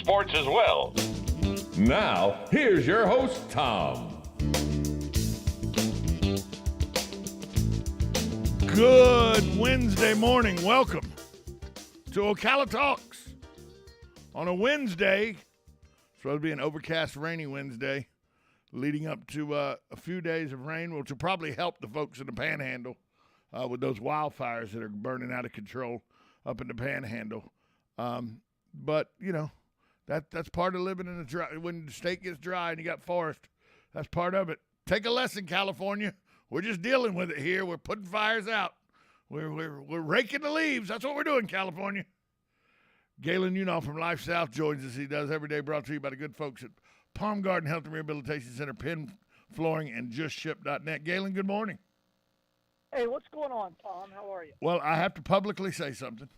sports as well. Now, here's your host, Tom. Good Wednesday morning. Welcome to Ocala Talks on a Wednesday. It's supposed to be an overcast, rainy Wednesday, leading up to a few days of rain, which will probably help the folks in the Panhandle with those wildfires that are burning out of control up in the Panhandle. But, you know, that's part of living in the dry. When the state gets dry and you got forest, that's part of it. Take a lesson, California. We're just dealing with it here. We're putting fires out. We're raking the leaves. That's what we're doing, California. Galen Unall from Life South joins us. He does every day, brought to you by the good folks at Palm Garden Health and Rehabilitation Center, Penn Flooring, and JustShip.net. Galen, good morning. Hey, what's going on, Tom? How are you? Well, I have to publicly say something.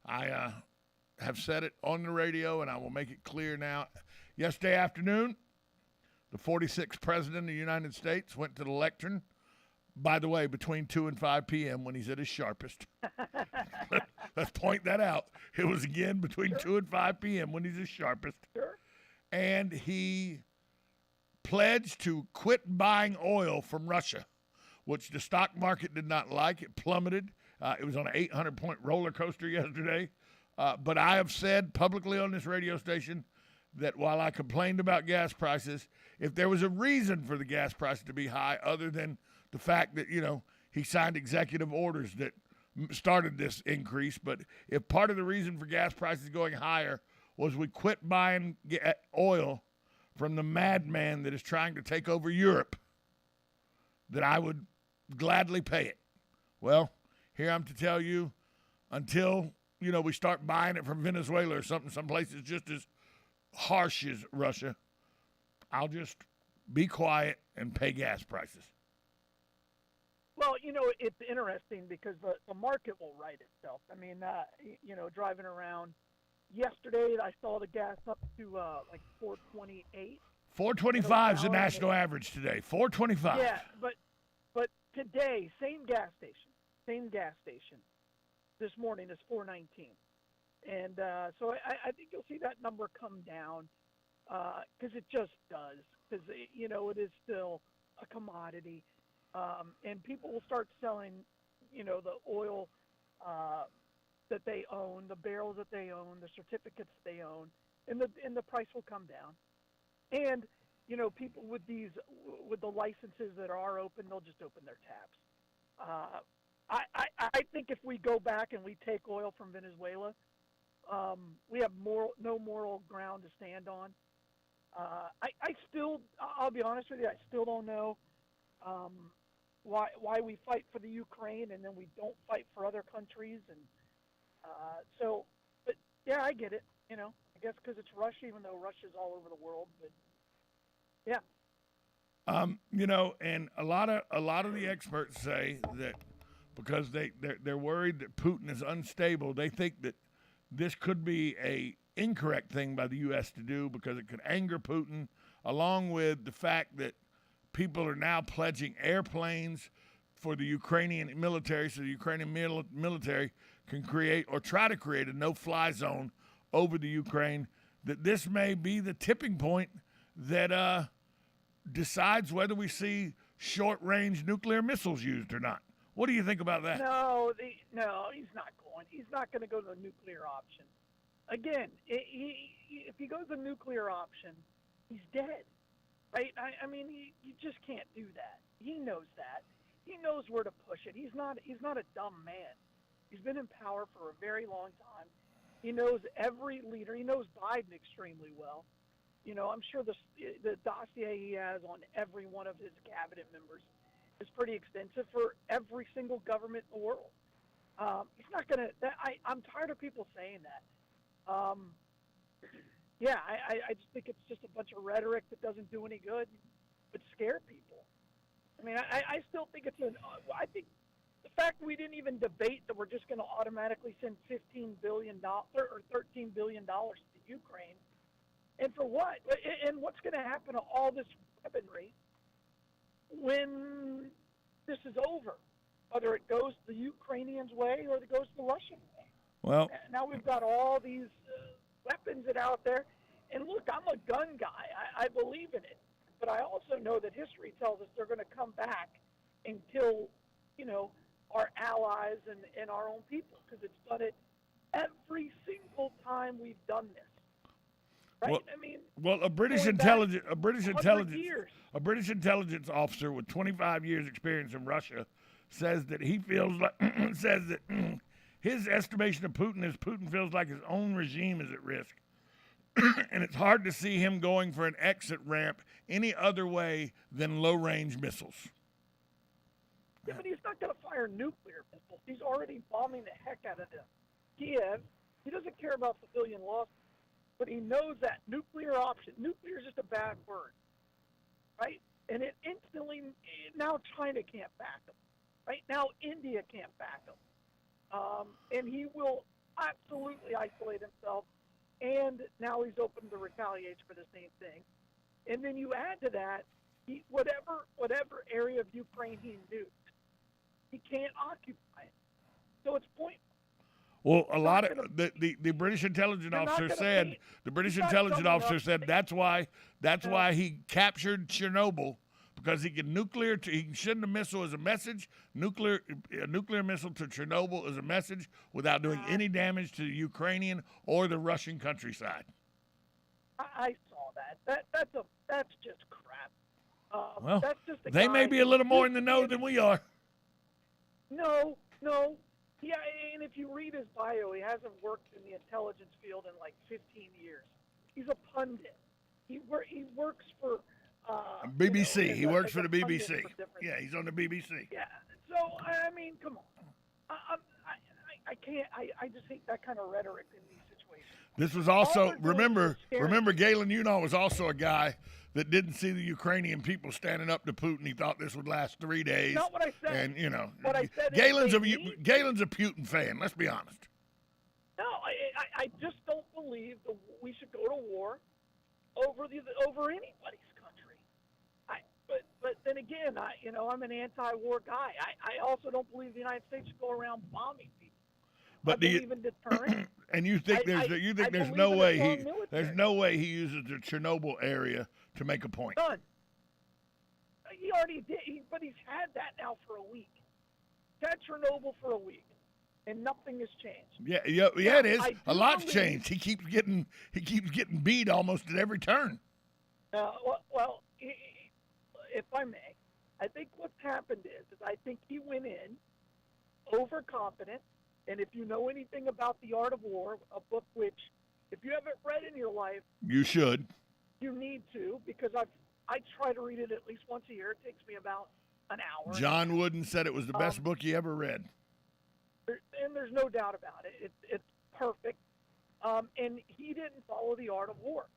I have said it on the radio, and I will make it clear now. Yesterday afternoon, the 46th President of the United States went to the lectern, by the way, between 2 and 5 p.m. when he's at his sharpest. Let's point that out. It was, again, between 2 and 5 p.m. when he's his sharpest. Sure. And he pledged to quit buying oil from Russia, which the stock market did not like. It plummeted. It was on an 800-point roller coaster yesterday. But I have said publicly on this radio station that while I complained about gas prices, if there was a reason for the gas prices to be high other than the fact that, you know, he signed executive orders that started this increase, but if part of the reason for gas prices going higher was we quit buying oil from the madman that is trying to take over Europe, that I would gladly pay it. Well, here I'm to tell you, until, you know, we start buying it from Venezuela or something, some places just as harsh as Russia, I'll just be quiet and pay gas prices. Well, you know, it's interesting because the market will right itself. I mean, you know, driving around yesterday, I saw the gas up to like 428. 425 is the national average today. 425. Yeah, but today, same gas station, this morning is 419. And so I think you'll see that number come down because it just does. Because, you know, it is still a commodity. And people will start selling, you know, the oil that they own, the barrels that they own, the certificates they own, and the price will come down. And, you know, people with the licenses that are open, they'll just open their taps. I think if we go back and we take oil from Venezuela, we have no moral ground to stand on. I'll be honest with you, I still don't know why we fight for the Ukraine and then we don't fight for other countries. And but yeah, I get it. You know, I guess because it's Russia, even though Russia's all over the world. But yeah. You know, and a lot of the experts say that because they're worried that Putin is unstable, they think that this could be a incorrect thing by the U.S. to do because it could anger Putin, along with the fact that people are now pledging airplanes for the Ukrainian military, so the Ukrainian military can create or try to create a no-fly zone over the Ukraine, that this may be the tipping point that decides whether we see short-range nuclear missiles used or not. What do you think about that? No, he's not going. He's not going to go to the nuclear option. Again, if he goes the nuclear option, he's dead, right? I mean, you just can't do that. He knows that. He knows where to push it. He's not a dumb man. He's been in power for a very long time. He knows every leader. He knows Biden extremely well. You know, I'm sure the dossier he has on every one of his cabinet members is pretty extensive for every single government in the world. He's not going to – I'm tired of people saying that. Yeah, I just think it's just a bunch of rhetoric that doesn't do any good but scare people. I mean, I still think I think the fact we didn't even debate that we're just going to automatically send $15 billion or $13 billion to Ukraine, and for what? And what's going to happen to all this weaponry when this is over, whether it goes the Ukrainians' way or it goes the Russian way? Well, now we've got all these weapons that are out there. And look, I'm a gun guy. I believe in it. But I also know that history tells us they're going to come back and kill, our allies and our own people, because it's done it every single time we've done this. Right? Well, I mean, a British going back intelligence officer with 25 years experience in Russia says that he feels like says that his estimation of Putin is Putin feels like his own regime is at risk. And it's hard to see him going for an exit ramp any other way than low-range missiles. Yeah, but he's not going to fire nuclear missiles. He's already bombing the heck out of them. Kiev, he doesn't care about civilian loss, but he knows that nuclear is just a bad word, right? And it instantly, now China can't back him. Right now, India can't back him. And he will absolutely isolate himself. And now he's open to retaliate for the same thing. And then you add to that, whatever area of Ukraine he nuked, he can't occupy it. So it's pointless. Well, a lot of the British intelligence officer said that's why he captured Chernobyl, because he can send a missile as a message, a nuclear missile to Chernobyl as a message without doing any damage to the Ukrainian or the Russian countryside. I saw that. That's just crap. Well, that's just they may be a little more in the know than we are. No. Yeah, and if you read his bio, he hasn't worked in the intelligence field in like 15 years. He's a pundit. He works for BBC. He works for the BBC. Yeah, he's on the BBC. Yeah. So I mean, come on. I can't. I just hate that kind of rhetoric in these situations. This was also remember Galen Unal was also a guy that didn't see the Ukrainian people standing up to Putin. He thought this would last 3 days. Not what I said. And what I said Galen's a Putin fan. Let's be honest. No, I just don't believe we should go to war over anybody's country. But then again, I'm an anti-war guy. I also don't believe the United States should go around bombing people. But I believe in deterrence. And you think there's no way he uses the Chernobyl area to make a point? None. He already did, but he's had that now for a week. He's had Chernobyl for a week, and nothing has changed. Yeah, it is. A lot's changed. He keeps getting beat almost at every turn. Well, if I may, I think what's happened is I think he went in overconfident. And if you know anything about The Art of War, a book which, if you haven't read in your life, you should. You need to, because I try to read it at least once a year. It takes me about an hour. John Wooden said it was the best book he ever read. And there's no doubt about it. It's perfect. And he didn't follow The Art of War.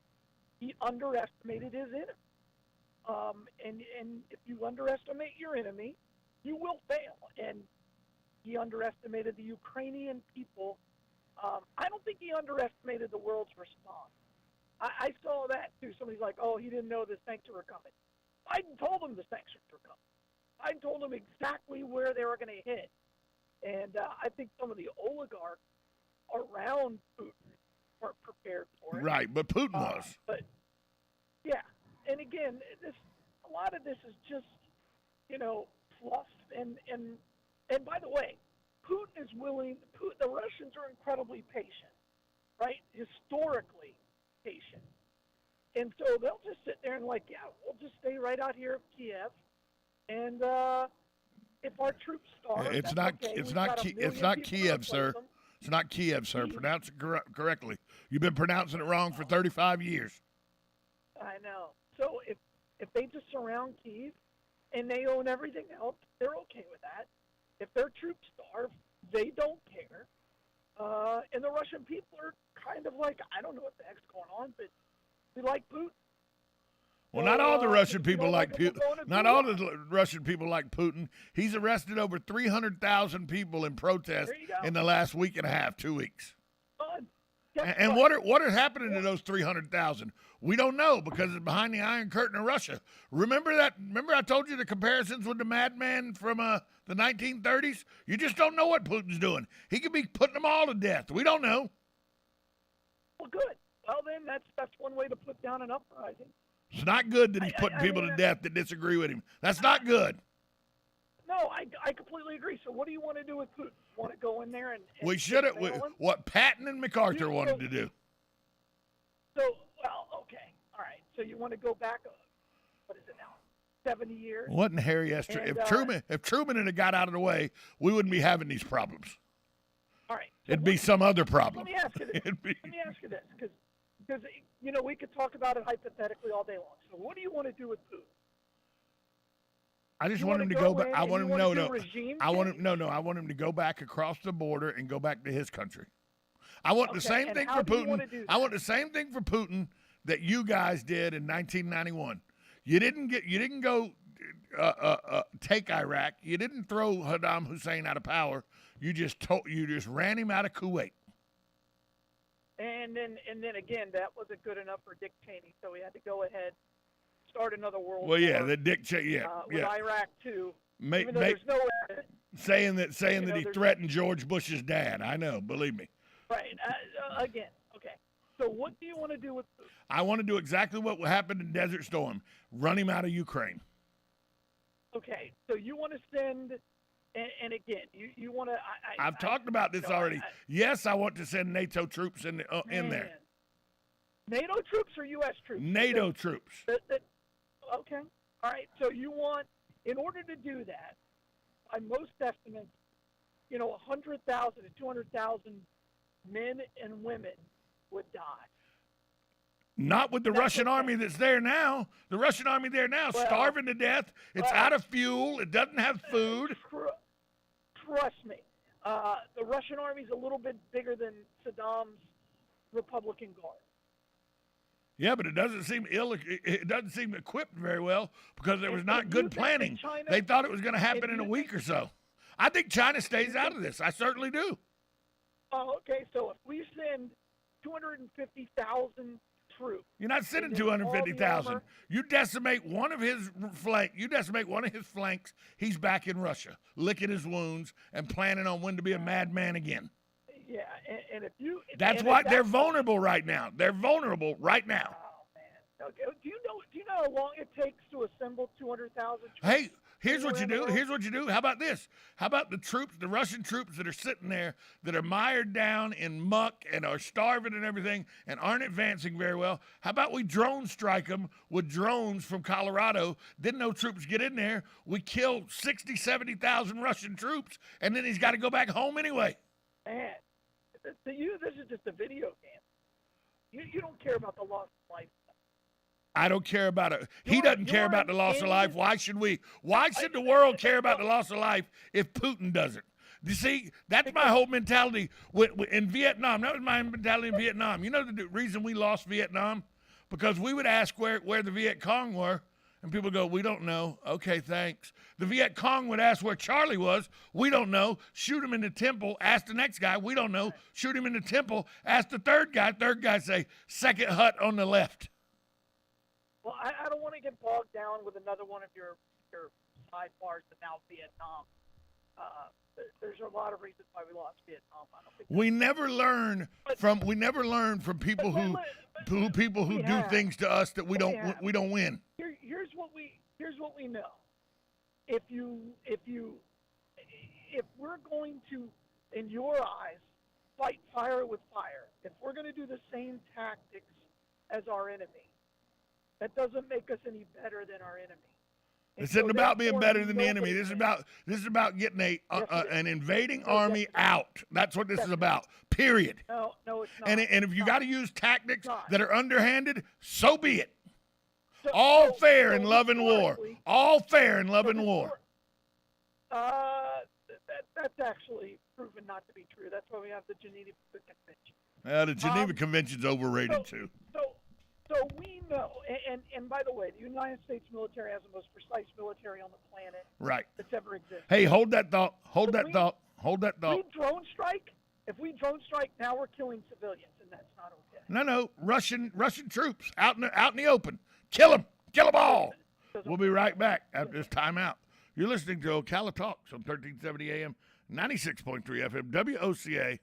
He underestimated his enemy. And if you underestimate your enemy, you will fail. And he underestimated the Ukrainian people. I don't think he underestimated the world's response. I saw that too. Somebody's like, oh, he didn't know the sanctions were coming. Biden told him the sanctions were coming. Biden told him exactly where they were going to hit. And I think some of the oligarchs around Putin weren't prepared for it. Right, but Putin was. But, yeah. And again, a lot of this is just, fluff. And by the way, Putin is the Russians are incredibly patient, right? Historically patient. And so they'll just sit there and we'll just stay right out here of Kiev. And if our troops starve, it's not Kiev, sir. It's not Kiev, sir. Pronounce it correctly. You've been pronouncing it wrong for 35 years. I know. So if they just surround Kiev and they own everything else, they're okay with that. If their troops starve, they don't care. And the Russian people are kind of like, I don't know what the heck's going on, but we like Putin. Well, not all the Russian people like Putin. Not all the Russian people like Putin. He's arrested over 300,000 people in protest in the last week and a half, 2 weeks. And what are happening to those 300,000? We don't know, because it's behind the Iron Curtain of Russia. Remember that? Remember I told you the comparisons with the madman from the 1930s? You just don't know what Putin's doing. He could be putting them all to death. We don't know. Well, good. Well, then that's one way to put down an uprising. It's not good that he's putting people to death that disagree with him. That's not good. No, I completely agree. So what do you want to do with Putin? Want to go in there and We should have nail him? what Patton and MacArthur wanted to do. So, well, okay, all right. So you want to go back? What is it now? 70 years. Wasn't Harry S. And, if Truman had got out of the way, we wouldn't be having these problems. All right. So It'd be some other problem. Let me ask you this. Let me ask you this, because we could talk about it hypothetically all day long. So what do you want to do with Putin? I just want him to go back. I want him I want him to go back across the border and go back to his country. I want the same thing for Putin. I want the same thing for Putin that you guys did in 1991. You didn't go take Iraq. You didn't throw Saddam Hussein out of power. You just ran him out of Kuwait. And then again, that wasn't good enough for Dick Cheney, so we had to go ahead, start another world war. Well, yeah, the Dick Cheney, with Iraq too. Even though there's no saying that he threatened George Bush's dad. I know, believe me. Right. Again, okay. So what do you want to do with Putin? I want to do exactly what happened in Desert Storm: run him out of Ukraine. Okay, so you want to send. And again, you want to. I've talked about this already. Yes, I want to send NATO troops in there. NATO troops or U.S. troops? NATO troops. Okay. All right. So you want, in order to do that, by most estimates, 100,000 to 200,000 men and women would die. Not with the Russian army that's there now. The Russian army there now, starving to death. It's out of fuel. It doesn't have food. Trust me. The Russian army is a little bit bigger than Saddam's Republican Guard. Yeah, but it doesn't seem equipped very well because there was not good planning. They thought it was going to happen in a week or so. I think China stays out of this. I certainly do. Oh, okay. So if we send 250,000 troops. You're not sending 250,000. You decimate one of his flanks. He's back in Russia, licking his wounds and planning on when to be a madman again. Yeah, and if you. That's why they're vulnerable right now. They're vulnerable right now. Oh man. Okay. Do you know how long it takes to assemble 200,000 troops? Hey. Here's what you do. How about this? How about the Russian troops that are sitting there that are mired down in muck and are starving and everything and aren't advancing very well? How about we drone strike them with drones from Colorado? Then no troops get in there. We kill 60, 70,000 Russian troops, and then he's got to go back home anyway. Man, to you, this is just a video game. You don't care about the loss of life. I don't care about it. He doesn't care about the loss of life. Why should we? Why should the world care about the loss of life if Putin doesn't? You see, that's my whole mentality in Vietnam. That was my mentality in Vietnam. You know the reason we lost Vietnam? Because we would ask where the Viet Cong were, and people go, we don't know. Okay, thanks. The Viet Cong would ask where Charlie was. We don't know. Shoot him in the temple. Ask the next guy. We don't know. Shoot him in the temple. Ask the third guy. Third guy say, second hut on the left. Well, I don't want to get bogged down with another one of your sidebars about Vietnam. There's a lot of reasons why we lost Vietnam. I don't think we never learn from people who do things to us that we don't win. Here's what we know. If we're going to, in your eyes, fight fire with fire, if we're going to do the same tactics as our enemy, that doesn't make us any better than our enemy. This isn't about being better than the enemy. This is about getting an invading army out. That's what this is about. Period. No, it's not. And if you got to use tactics that are underhanded, so be it. All fair in love and war. All fair in love and war. That's actually proven not to be true. That's why we have the Geneva Convention. The Geneva Convention's overrated too. So we know, and by the way, the United States military has the most precise military on the planet that's ever existed. Hey, hold that thought. Hold that thought. If we drone strike, now we're killing civilians, and that's not okay. No, Russian troops out in the open. Kill them all. We'll be right back after this timeout. You're listening to Ocala Talks on 1370 AM, 96.3 FM, WOCA,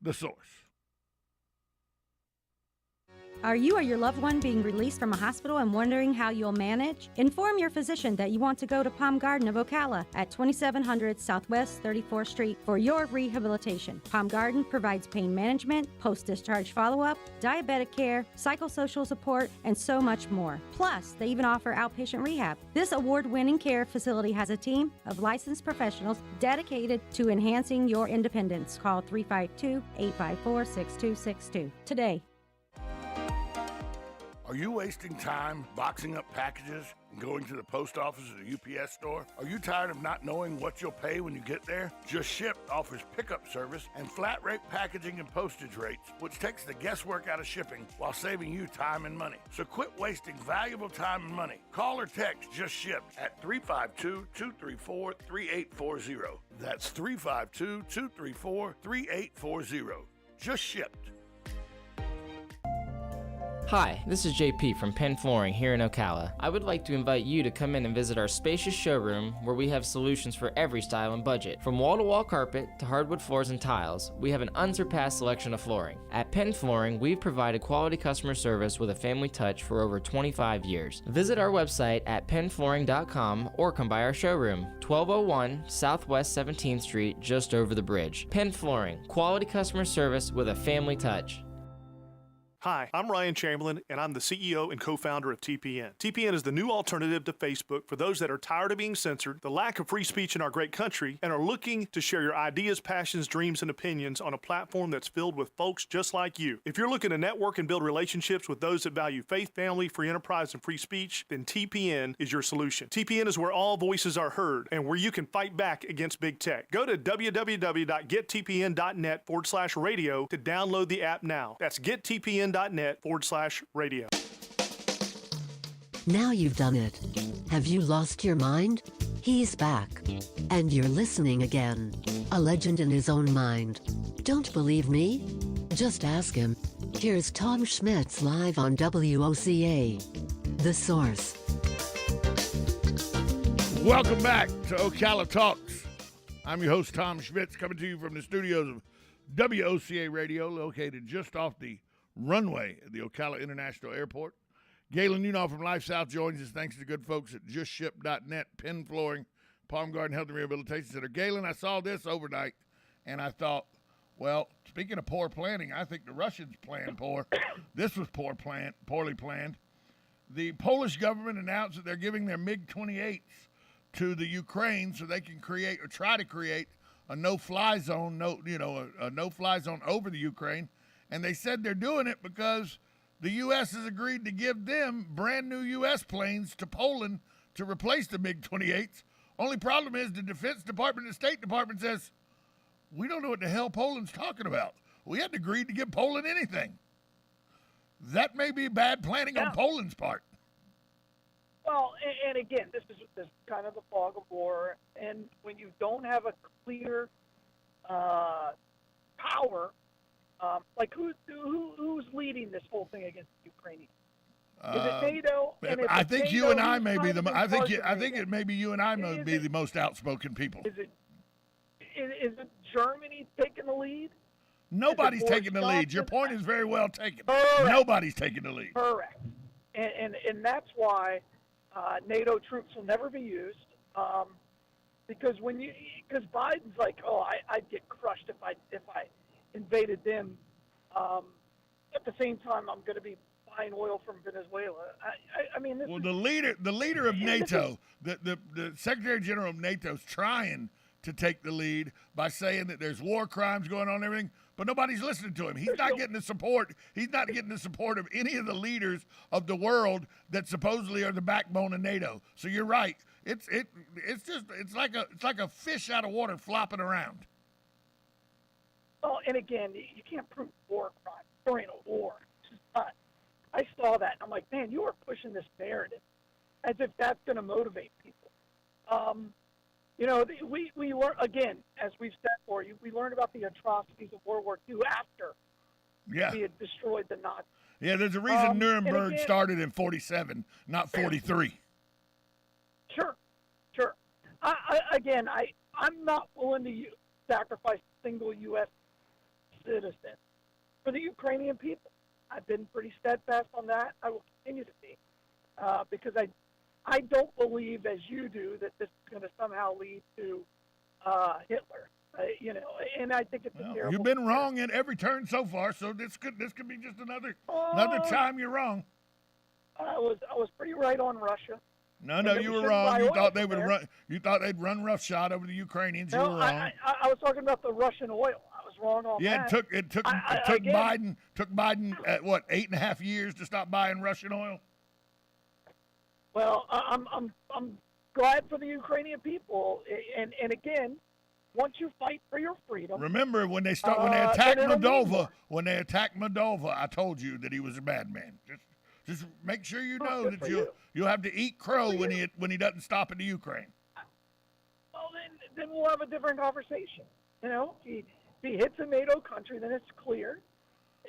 The Source. Are you or your loved one being released from a hospital and wondering how you'll manage? Inform your physician that you want to go to Palm Garden of Ocala at 2700 Southwest 34th Street for your rehabilitation. Palm Garden provides pain management, post-discharge follow-up, diabetic care, psychosocial support, and so much more. Plus, they even offer outpatient rehab. This award-winning care facility has a team of licensed professionals dedicated to enhancing your independence. Call 352-854-6262 today. Are you wasting time boxing up packages and going to the post office or the UPS store? Are you tired of not knowing what you'll pay when you get there? Just Ship offers pickup service and flat rate packaging and postage rates, which takes the guesswork out of shipping while saving you time and money. So quit wasting valuable time and money. Call or text Just Ship at 352-234-3840. That's 352-234-3840. Just Shipped. Hi, this is JP from Penn Flooring here in Ocala. I would like to invite you to come in and visit our spacious showroom where we have solutions for every style and budget. From wall-to-wall carpet to hardwood floors and tiles, we have an unsurpassed selection of flooring. At Penn Flooring, we've provided quality customer service with a family touch for over 25 years. Visit our website at pennflooring.com or come by our showroom, 1201 Southwest 17th Street, just over the bridge. Penn Flooring, quality customer service with a family touch. Hi, I'm Ryan Chamberlain, and I'm the CEO and co-founder of TPN. TPN is the new alternative to Facebook for those that are tired of being censored, the lack of free speech in our great country, and are looking to share your ideas, passions, dreams, and opinions on a platform that's filled with folks just like you. If you're looking to network and build relationships with those that value faith, family, free enterprise, and free speech, then TPN is your solution. TPN is where all voices are heard and where you can fight back against big tech. Go to www.gettpn.net/radio to download the app now. That's gettpn.net/radio. Now you've done it. Have you lost your mind? He's back. And you're listening again. A legend in his own mind. Don't believe me? Just ask him. Here's Tom Schmitz live on WOCA. The Source. Welcome back to Ocala Talks. I'm your host, Tom Schmitz, coming to you from the studios of WOCA Radio, located just off the runway at the Ocala International Airport. Galen Unoff from Life South joins us thanks to the good folks at JustShip.net, Penn Flooring, Palm Garden Health and Rehabilitation Center. Galen, I saw this overnight, and I thought, well, speaking of poor planning, I think the Russians planned poor. This was poorly planned. The Polish government announced that they're giving their MiG-28s to the Ukraine so they can create or try to create a no-fly zone, a no-fly zone over the Ukraine. And they said they're doing it because the U.S. has agreed to give them brand new U.S. planes to Poland to replace the MiG-28s. Only problem is the Defense Department and the State Department says, we don't know what the hell Poland's talking about. We hadn't agreed to give Poland anything. That may be bad planning on Poland's part. Well, and again, this is kind of the fog of war, and when you don't have a clear power, like who's leading this whole thing against the Ukrainians? Is it NATO? I think NATO, you and I may be the. I think it may be you and I may be the most outspoken people. Is it Germany taking the lead? Nobody's taking the lead. Your point is very well taken. Correct. Nobody's taking the lead. Correct. And that's why NATO troops will never be used. Because Biden's like, I'd get crushed if I invaded them. At the same time, I'm going to be buying oil from Venezuela. I mean, this the leader of NATO, the Secretary General of NATO is trying to take the lead by saying that there's war crimes going on and everything, but nobody's listening to him. He's not getting the support. He's not getting the support of any of the leaders of the world that supposedly are the backbone of NATO. So you're right. It's like a fish out of water flopping around. Well, and again, you can't prove war crime during a war. It's just not. I saw that, and I'm like, man, you are pushing this narrative as if that's going to motivate people. We learned, again, as we've said for you, we learned about the atrocities of World War II after we had destroyed the Nazis. Yeah, there's a reason Nuremberg started in 47, not 43. Sure. I'm not willing to sacrifice a single U.S. citizen for the Ukrainian people. I've been pretty steadfast on that. I will continue to be, because I don't believe, as you do, that this is going to somehow lead to Hitler. And I think it's a terrible. You've been wrong at every turn so far, so this could be just another time you're wrong. I was pretty right on Russia. No, you were wrong. You thought they would run. You thought they'd run roughshod over the Ukrainians. No, you were wrong. I was talking about the Russian oil. I was wrong on that. Yeah, it took Biden at what 8.5 years to stop buying Russian oil. Well, I'm glad for the Ukrainian people, and again, once you fight for your freedom. Remember when they attacked Moldova, I told you that he was a bad man. Just make sure you know that you'll have to eat crow when he doesn't stop in the Ukraine. Well, then we'll have a different conversation. If he hits a NATO country, then it's clear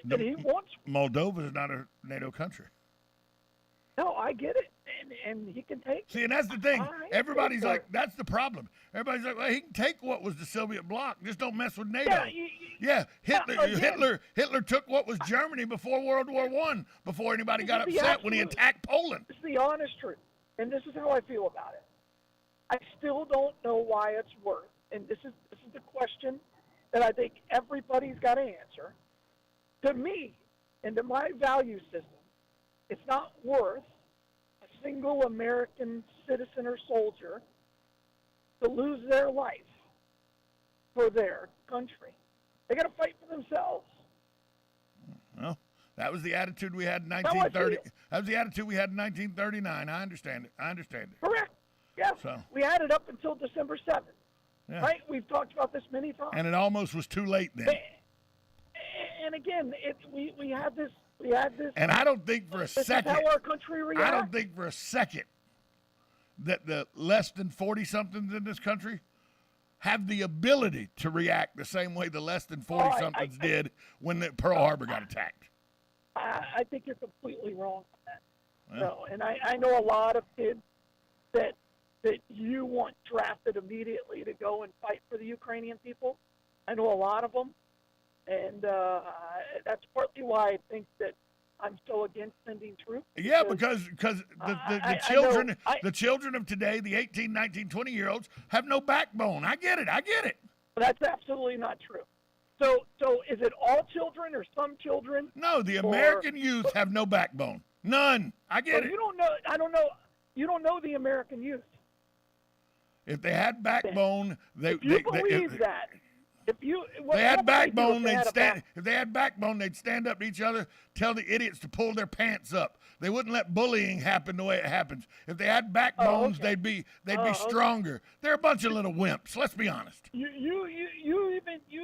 that he wants. Moldova is not a NATO country. No, I get it, and he can take. See, and that's the thing. Everybody's like, that's the problem. Everybody's like, well, he can take what was the Soviet bloc, just don't mess with NATO. Hitler took what was Germany before World War I, before anybody got upset when he attacked Poland. It's the honest truth, and this is how I feel about it. I still don't know why it's worth, and this is the question that I think everybody's got to answer. To me, and to my value system, it's not worth a single American citizen or soldier to lose their life for their country. They got to fight for themselves. Well, that was the attitude we had in 1930. That was the attitude we had in 1939. I understand it. Correct. Yeah. So. We had it up until December 7th. Yeah. Right? We've talked about this many times. And it almost was too late then. And again, we had this. And I don't think for a second. This is how our country reacts. I don't think for a second that the less than 40-somethings in this country have the ability to react the same way the less than 40-somethings did when the Pearl Harbor got attacked. I think you're completely wrong on that. No, and I know a lot of kids that you want drafted immediately to go and fight for the Ukrainian people. I know a lot of them. And that's partly why I think that I'm so against sending troops. Yeah, because the children of today, the 18, 19, 20-year-olds, have no backbone. I get it. That's absolutely not true. So is it all children or some children? No, the American youth have no backbone. None. I get it. You don't know. I don't know. You don't know the American youth. If they had backbone, If they had backbone, If they had backbone, they'd stand up to each other, tell the idiots to pull their pants up. They wouldn't let bullying happen the way it happens. If they had backbones, they'd be stronger. They're a bunch of little wimps. Let's be honest. You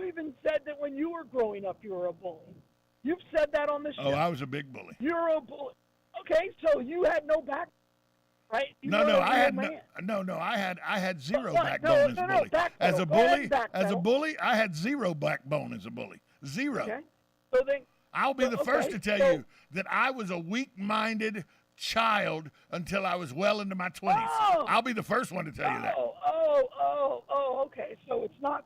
even said that when you were growing up, you were a bully. You've said that on this show. Oh, I was a big bully. You're a bully. Okay, so you had no back. Right? I had zero backbone as a bully. As a bully, I had zero backbone as a bully. Zero. Okay. So then, I'll be the first to tell you that I was a weak-minded child until I was well into my 20s. I'll be the first one to tell you that. Okay. So it's not.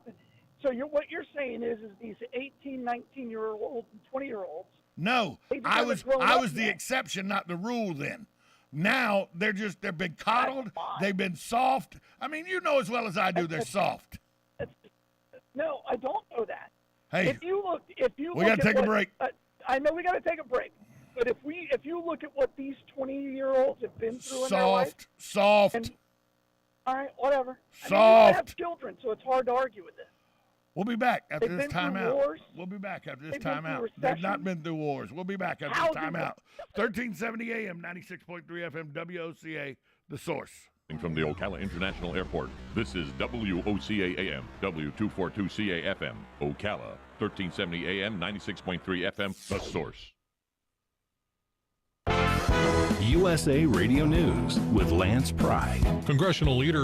So what you're saying is these 18, 19-year-olds and 20-year-olds. No, I was the exception, not the rule then. Now they've been coddled. They've been soft. I mean, you know as well as I do, they're soft. No, I don't know that. Hey, if you look, we got to take a break. I know we got to take a break. But if you look at what these 20-year-olds have been through in their life, soft. All right, whatever. Soft. I have children, so it's hard to argue with this. We'll be back after this timeout. They've not been through wars. We'll be back after this timeout. 1370 AM, 96.3 FM, WOCA, The Source. From the Ocala International Airport, this is WOCA AM, W242CA FM, Ocala, 1370 AM, 96.3 FM, The Source. USA Radio News with Lance Pry. Congressional leaders